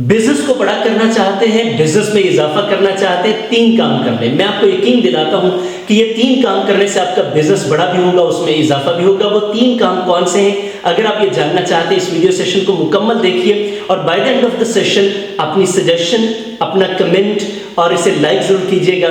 Business को बड़ा करना चाहते हैं, बिजनेस में इजाफा करना चाहते हैं, 3 काम कर लें। मैं आपको यकीन दिलाता हूं कि ये 3 काम करने से आपका बिजनेस बड़ा भी होगा, उसमें इजाफा भी होगा। वो 3 काम कौन से हैं? अगर आप ये जानना चाहते हैं, इस वीडियो सेशन को मुकम्मल देखिए और by the end of the session अपनी सजेशन, अपना कमेंट और इसे लाइक जरूर कीजिएगा।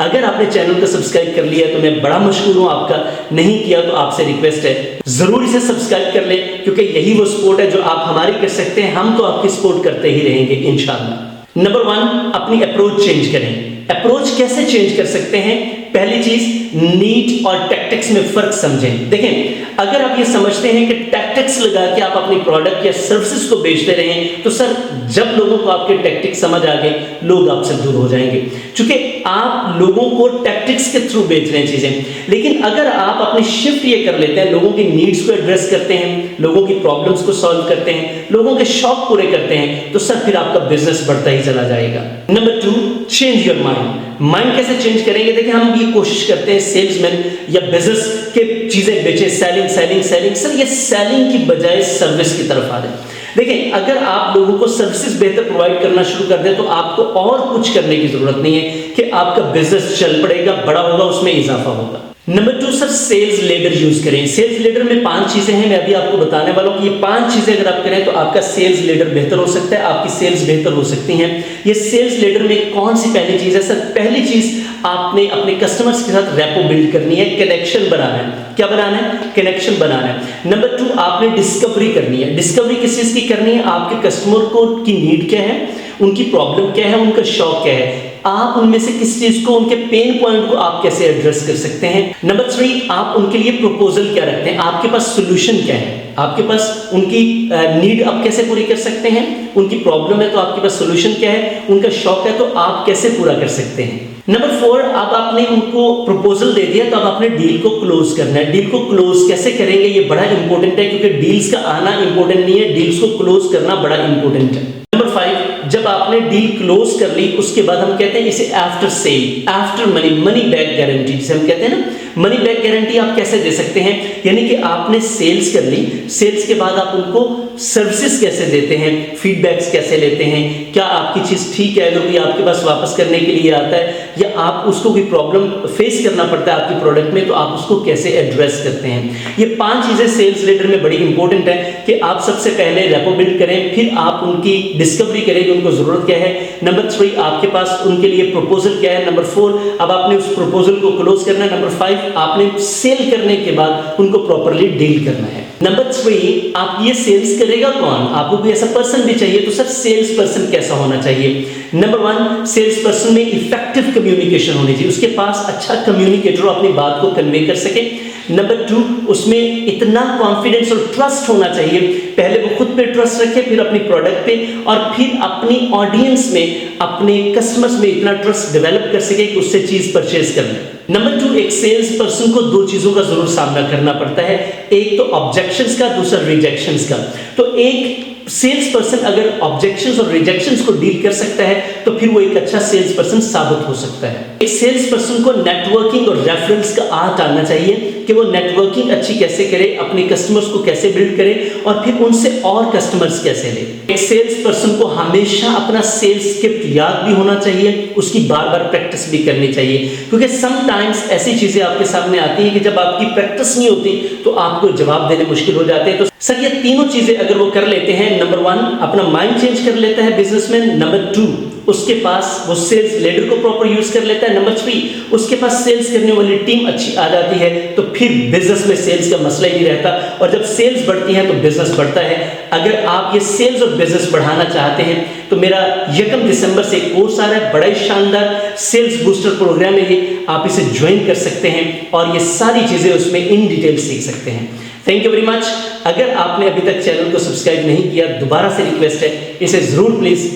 अगर आपने चैनल को सब्सक्राइब कर लिया तो मैं बड़ा मशहूर हूं आपका, नहीं किया तो आपसे रिक्वेस्ट है जरूर इसे सब्सक्राइब कर लें, क्योंकि यही वो सपोर्ट है जो आप हमारी कर सकते हैं। हम तो आपकी सपोर्ट करते ही रहेंगे इंशाल्लाह। नंबर 1, अपनी अप्रोच चेंज करें। अप्रोच कैसे चेंज कर सकते हैं? पहली चीज, नीड और टैक्टिक्स में फर्क समझें। देखें, अगर आप ये समझते हैं कि टैक्टिक्स लगा के आप अपनी प्रोडक्ट या सर्विसेज को बेचते रहें तो सर, जब लोगों को आपके टैक्टिक्स समझ आ गए, लोग आपसे दूर हो जाएंगे, क्योंकि आप लोगों को टैक्टिक्स के थ्रू बेच रहे हैं चीजें। लेकिन अगर आप अपनी शिफ्ट ये कर लेते हैं, लोगों की नीड्स को एड्रेस करते हैं, लोगों की प्रॉब्लम्स को सॉल्व करते हैं, लोगों के शौक पूरे करते हैं, तो सर फिर आपका बिजनेस बढ़ता ही चला जाएगा। Number 2, change your mind. Mind कैसे चेंज करेंगे? देखिए, हम ये कोशिश करते हैं सेल्समैन या बिजनेस के चीजें बेचे, सेलिंग सेलिंग सेलिंग। सर, ये सेलिंग की बजाय सर्विस की तरफ आ जाए। देखिए, अगर आप लोगों को सर्विसेज बेहतर प्रोवाइड करना शुरू कर दें तो आपको और कुछ करने की जरूरत नहीं है कि आपका बिजनेस चल पड़ेगा, बड़ा होगा, उसमें इजाफा होगा। Number 2, sir, sales leader use करें। सेल्स लीडर में 5 चीजें हैं, मैं अभी आपको बताने वाला हूं कि ये 5 चीजें अगर आप करें तो आपका सेल्स लीडर बेहतर हो सकता है, आपकी सेल्स बेहतर हो सकती हैं। ये सेल्स लीडर में कौन सी पहली चीज है? सर, पहली चीज, आपने अपने कस्टमर्स के साथ रैपो बिल्ड करनी है, कनेक्शन बनाना है। क्या बनाना है? कनेक्शन बनाना है। नंबर 2, आपने डिस्कवरी करनी है। डिस्कवरी किस चीज की करनी है? आपके कस्टमर को की नीड क्या है, उनकी प्रॉब्लम क्या है, उनका शौक क्या है, आप उनमें से किस चीज को, उनके पेन पॉइंट को आप कैसे एड्रेस कर सकते हैं। नंबर 3, आप उनके लिए प्रपोजल क्या रखते हैं, आपके पास सोल्यूशन क्या है, आपके पास उनकी नीड आप कैसे पूरी कर सकते हैं, उनकी प्रॉब्लम है तो आपके पास सोल्यूशन क्या है, उनका शौक है तो आप कैसे पूरा कर सकते हैं। नंबर 4, अब आपने उनको प्रपोजल दे दिया तो अब आपने डील को क्लोज करना है। डील को क्लोज कैसे करेंगे, ये बड़ा इंपॉर्टेंट है, क्योंकि डील्स का आना इंपॉर्टेंट नहीं है, डील्स को क्लोज करना बड़ा इंपॉर्टेंट है। नंबर 5, जब आपने डील क्लोज कर ली उसके बाद हम कहते हैं इसे after sale, after money, money back guarantee जिसे हम कहते हैं ना, मनी बैक गारंटी आप कैसे दे सकते हैं? यानी कि आपने सेल्स कर ली, सेल्स के बाद आप उनको सर्विसेज कैसे देते हैं, फीडबैक्स कैसे लेते हैं, क्या आपकी चीज ठीक है, अगर कोई आपके पास वापस करने के लिए आता है या आप उसको कोई प्रॉब्लम फेस करना पड़ता है आपकी प्रोडक्ट में, तो आप उसको कैसे एड्रेस करते हैं। ये 5 चीजें सेल्स लीडर में बड़ी इंपॉर्टेंट है कि आप सबसे पहले रैपो बिल्ड करें, फिर आप उनकी डिस्कवरी करें कि उनको जरूरत क्या है। नंबर 3, आपके पास उनके लिए प्रपोजल क्या है। नंबर 4, अब आपने उस प्रपोजल को क्लोज करना है। नंबर 5, आपने सेल करने के बाद उनको प्रॉपर्ली डील करना है। नंबर 3, आप ये सेल्स करेगा कौन, आपको कोई ऐसा पर्सन भी चाहिए, तो सर सेल्स पर्सन कैसा होना चाहिए? नंबर 1, सेल्स पर्सन में इफेक्टिव कम्युनिकेशन होनी चाहिए, उसके पास अच्छा कम्युनिकेटर अपनी बात को कन्वे कर सके। नंबर 2, उसमें इतना कॉन्फिडेंस और ट्रस्ट होना चाहिए, पहले वो खुद पे ट्रस्ट रखे, फिर अपनी प्रोडक्ट पे और फिर अपनी ऑडियंस में, अपने कस्टमर्स में इतना ट्रस्ट डेवलप कर सके कि उससे चीज परचेज कर ले। नंबर 2, एक सेल्स पर्सन को 2 चीजों का जरूर सामना करना पड़ता है, एक तो ऑब्जेक्शंस का, दूसरा रिजेक्शंस का। तो एक सेल्स पर्सन अगर ऑब्जेक्शंस और रिजेक्शंस को डील कर सकता है तो फिर वो एक अच्छा सेल्स पर्सन साबित हो सकता है। एक सेल्स पर्सन को नेटवर्किंग और रेफरेंस का आर्ट आना चाहिए कि वो नेटवर्किंग अच्छी कैसे करे, अपने कस्टमर्स को कैसे बिल्ड करे और फिर उनसे और कस्टमर्स कैसे ले। एक सेल्स पर्सन को हमेशा अपना सेल्स स्क्रिप्ट याद भी होना चाहिए, उसकी बार-बार प्रैक्टिस भी करनी चाहिए, क्योंकि समटाइम्स ऐसी चीजें आपके सामने आती हैं कि जब आपकी प्रैक्टिस नहीं होती तो आपको जवाब देने मुश्किल हो जाते हैं। तो सर, ये तीनों चीजें अगर वो कर लेते हैं, नंबर 1, अपना माइंड चेंज कर लेता है बिजनेसमैन। नंबर 2, उसके पास वो सेल्स लीडर को प्रॉपर यूज कर लेता है। नंबर 3, उसके पास सेल्स करने वाली टीम अच्छी आ जाती है, तो फिर बिजनेस में सेल्स का मसला ही नहीं रहता, और जब सेल्स बढ़ती है तो बिजनेस बढ़ता है। अगर आप ये सेल्स और बिजनेस बढ़ाना चाहते हैं तो मेरा 1 दिसंबर से एक कोर्स आ रहा है, बड़ा ही शानदार सेल्स बूस्टर प्रोग्राम है ये, आप इसे ज्वाइन कर सकते हैं और ये सारी चीजें उसमें इन डिटेल सीख सकते हैं। Thank you very much. अगर आपने अभी तक चैनल को सब्सक्राइब नहीं किया, दोबारा से रिक्वेस्ट है, इसे जरूर प्लीज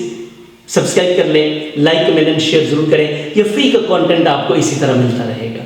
सब्सक्राइब कर लें, लाइक कमेंट एंड शेयर जरूर करें। ये फ्री का कंटेंट आपको इसी तरह मिलता रहेगा।